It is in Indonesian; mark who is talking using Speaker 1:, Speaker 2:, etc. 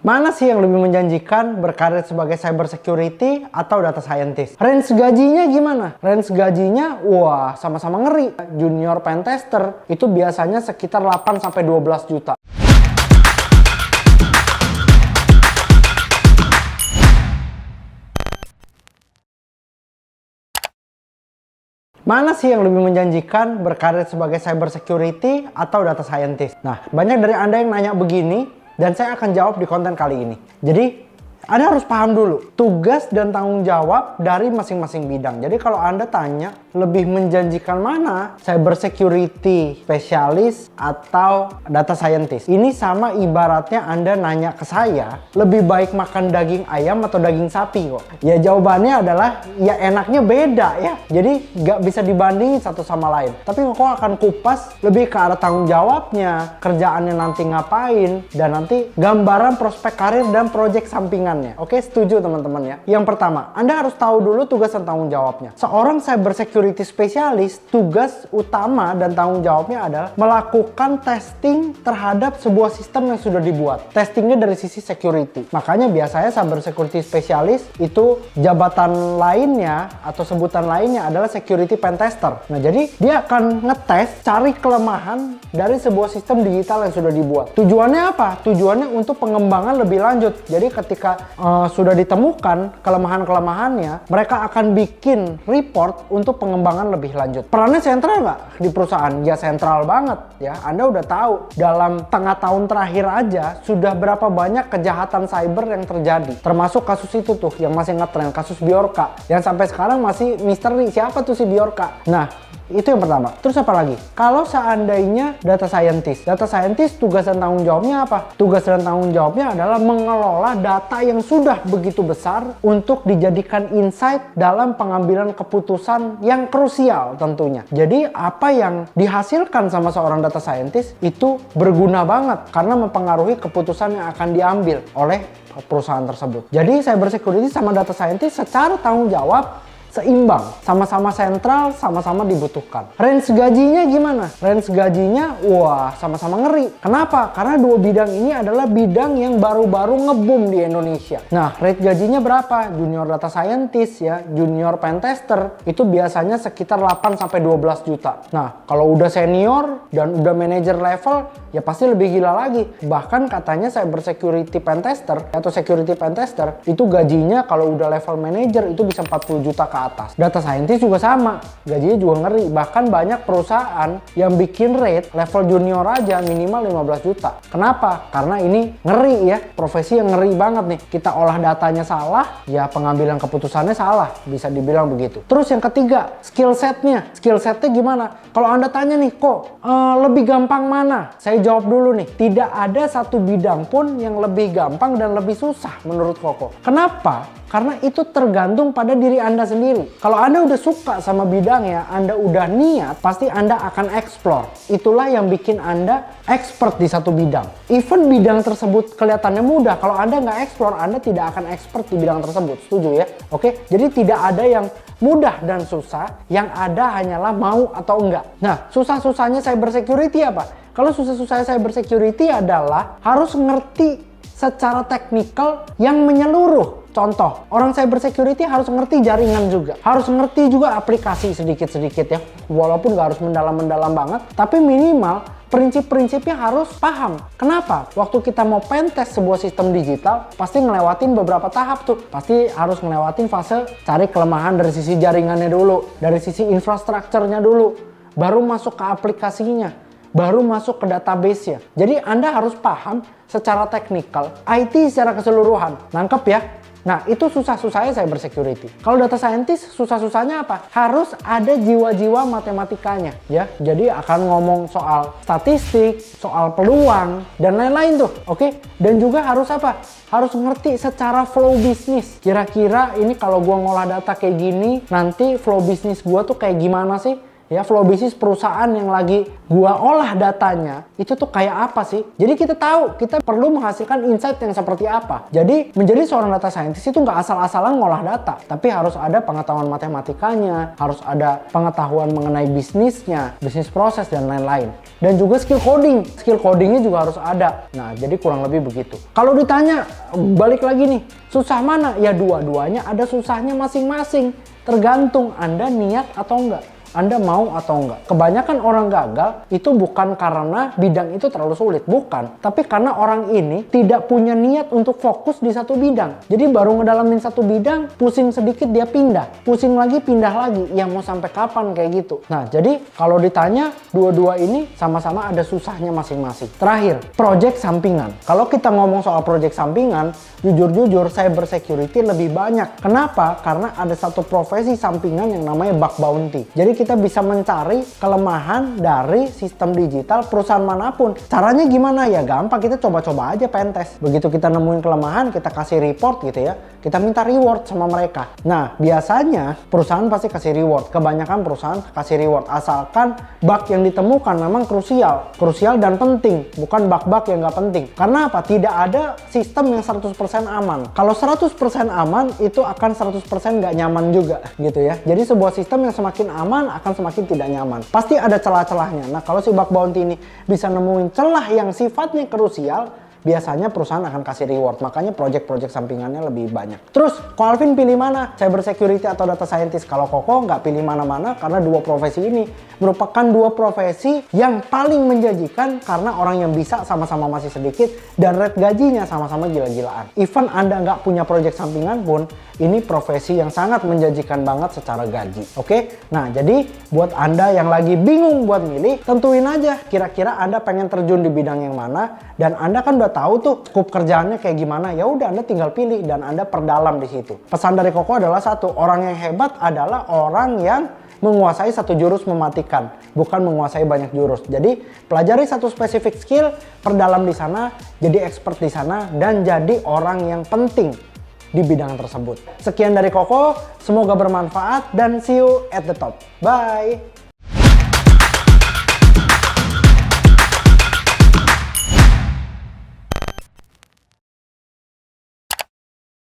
Speaker 1: Mana sih yang lebih menjanjikan berkarir sebagai cyber security atau data scientist? Range gajinya gimana? Range gajinya wah sama-sama ngeri. Junior pentester itu biasanya sekitar 8-12 juta. Mana sih yang lebih menjanjikan berkarir sebagai cyber security atau data scientist? Nah, banyak dari Anda yang nanya begini dan saya akan jawab di konten kali ini. Jadi, Anda harus paham dulu tugas dan tanggung jawab dari masing-masing bidang. Jadi kalau Anda tanya lebih menjanjikan mana, cyber security spesialis atau data scientist, ini sama ibaratnya Anda nanya ke saya lebih baik makan daging ayam atau daging sapi kok. Ya jawabannya adalah ya enaknya beda ya. Jadi nggak bisa dibandingin satu sama lain. Tapi kok akan kupas lebih ke arah tanggung jawabnya, kerjaannya nanti ngapain, dan nanti gambaran prospek karir dan proyek sampingan. Oke, setuju teman-teman ya. Yang pertama, Anda harus tahu dulu tugas dan tanggung jawabnya. Seorang cyber security spesialis, tugas utama dan tanggung jawabnya adalah melakukan testing terhadap sebuah sistem yang sudah dibuat. Testingnya dari sisi security. Makanya biasanya cyber security spesialis itu jabatan lainnya atau sebutan lainnya adalah security pentester. Nah, jadi dia akan ngetes, cari kelemahan dari sebuah sistem digital yang sudah dibuat. Tujuannya apa? Tujuannya untuk pengembangan lebih lanjut. Jadi ketika sudah ditemukan kelemahan-kelemahannya, mereka akan bikin report untuk pengembangan lebih lanjut. Perannya sentral nggak di perusahaan? Ya sentral banget ya. Anda udah tahu dalam tengah tahun terakhir aja sudah berapa banyak kejahatan cyber yang terjadi. Termasuk kasus itu tuh yang masih ngetren, kasus Bjorka yang sampai sekarang masih misteri siapa tuh si Bjorka. Nah, itu yang pertama. Terus apa lagi? Kalau seandainya data scientist tugas dan tanggung jawabnya apa? Tugas dan tanggung jawabnya adalah mengelola data yang sudah begitu besar untuk dijadikan insight dalam pengambilan keputusan yang krusial tentunya. Jadi apa yang dihasilkan sama seorang data scientist itu berguna banget karena mempengaruhi keputusan yang akan diambil oleh perusahaan tersebut. Jadi cyber security sama data scientist secara tanggung jawab seimbang, sama-sama sentral, sama-sama dibutuhkan. Range gajinya gimana? Range gajinya wah sama-sama ngeri. Kenapa? Karena dua bidang ini adalah bidang yang baru-baru ngebum di Indonesia. Nah, rate gajinya berapa? Junior data scientist ya, junior pentester itu biasanya sekitar 8-12 juta. Nah, kalau udah senior dan udah manager level ya pasti lebih gila lagi. Bahkan katanya cyber security pentester atau security pentester itu gajinya kalau udah level manager itu bisa 40 juta ke atas. Data scientist juga sama, gajinya juga ngeri. Bahkan banyak perusahaan yang bikin rate level junior aja minimal 15 juta. Kenapa? Karena ini ngeri ya, profesi yang ngeri banget nih. Kita olah datanya salah, ya pengambilan keputusannya salah, bisa dibilang begitu. Terus yang ketiga, skill setnya gimana? Kalau Anda tanya nih, kok lebih gampang mana? Saya jawab dulu nih, tidak ada satu bidang pun yang lebih gampang dan lebih susah menurut Koko. Kenapa? Karena itu tergantung pada diri Anda sendiri. Kalau Anda udah suka sama bidangnya, Anda udah niat, pasti Anda akan explore. Itulah yang bikin Anda expert di satu bidang. Even bidang tersebut kelihatannya mudah, kalau Anda nggak explore, Anda tidak akan expert di bidang tersebut. Setuju ya? Oke? Jadi tidak ada yang mudah dan susah, yang ada hanyalah mau atau enggak. Nah, susah-susahnya cyber security apa? Kalau susah-susahnya cyber security adalah harus ngerti secara teknikal yang menyeluruh. Contoh, orang cyber security harus ngerti jaringan juga. Harus ngerti juga aplikasi sedikit-sedikit ya. Walaupun gak harus mendalam-mendalam banget, tapi minimal prinsip-prinsipnya harus paham. Kenapa? Waktu kita mau pentest sebuah sistem digital, pasti ngelewatin beberapa tahap tuh. Pasti harus ngelewatin fase cari kelemahan dari sisi jaringannya dulu, dari sisi infrastrukturnya dulu, baru masuk ke aplikasinya, baru masuk ke database-nya. Jadi Anda harus paham secara teknikal, IT secara keseluruhan. Nangkep ya? Nah, itu susah-susahnya cyber security. Kalau data scientist, susah-susahnya apa? Harus ada jiwa-jiwa matematikanya, ya. Jadi akan ngomong soal statistik, soal peluang, dan lain-lain tuh, oke? Dan juga harus apa? Harus ngerti secara flow bisnis. Kira-kira ini kalau gua ngolah data kayak gini, nanti flow bisnis gua tuh kayak gimana sih? ya flow bisnis perusahaan yang lagi gua olah datanya itu tuh kayak apa sih. Jadi kita tahu kita perlu menghasilkan insight yang seperti apa. Jadi menjadi seorang data scientist itu nggak asal-asalan ngolah data, tapi harus ada pengetahuan matematikanya, harus ada pengetahuan mengenai bisnisnya, bisnis proses dan lain-lain. Dan juga skill coding, skill codingnya juga harus ada. Nah jadi kurang lebih begitu. Kalau ditanya balik lagi nih, susah mana? Ya dua-duanya ada susahnya masing-masing. Tergantung Anda niat atau enggak. Anda mau atau enggak. Kebanyakan orang gagal itu bukan karena bidang itu terlalu sulit, bukan. Tapi karena orang ini tidak punya niat untuk fokus di satu bidang. Jadi baru ngedalamin satu bidang, pusing sedikit dia pindah. Pusing lagi, pindah lagi. Ya mau sampai kapan kayak gitu. Nah jadi kalau ditanya dua-dua ini sama-sama ada susahnya masing-masing. Terakhir, project sampingan. Kalau kita ngomong soal project sampingan, jujur-jujur cyber security lebih banyak. Kenapa? Karena ada satu profesi sampingan yang namanya bug bounty. Jadi kita bisa mencari kelemahan dari sistem digital perusahaan manapun. Caranya gimana? Ya gampang, kita coba-coba aja pentest. Begitu kita nemuin kelemahan, kita kasih report gitu ya. Kita minta reward sama mereka. Nah, biasanya perusahaan pasti kasih reward. Kebanyakan perusahaan kasih reward asalkan bug yang ditemukan memang krusial. Krusial dan penting, bukan bug-bug yang nggak penting. Karena apa? Tidak ada sistem yang 100% aman. Kalau 100% aman, itu akan 100% nggak nyaman juga gitu ya. Jadi sebuah sistem yang semakin aman akan semakin tidak nyaman. Pasti ada celah-celahnya. Nah, kalau si bug bounty ini bisa nemuin celah yang sifatnya krusial, biasanya perusahaan akan kasih reward. Makanya project-project sampingannya lebih banyak. Terus, Ko Alvin pilih mana? Cyber security atau data scientist? Kalau Koko nggak pilih mana-mana karena dua profesi ini merupakan dua profesi yang paling menjanjikan karena orang yang bisa sama-sama masih sedikit dan rate gajinya sama-sama gila-gilaan. Even Anda nggak punya project sampingan pun, ini profesi yang sangat menjanjikan banget secara gaji. Oke? Nah, jadi buat Anda yang lagi bingung buat milih, tentuin aja kira-kira Anda pengen terjun di bidang yang mana dan Anda kan udah tahu tuh skup kerjaannya kayak gimana. Ya udah Anda tinggal pilih dan Anda perdalam di situ. Pesan dari Koko adalah satu, orang yang hebat adalah orang yang menguasai satu jurus mematikan, bukan menguasai banyak jurus. Jadi pelajari satu spesifik skill, perdalam di sana, jadi expert di sana, dan jadi orang yang penting di bidang tersebut. Sekian dari Koko, semoga bermanfaat dan see you at the top. Bye!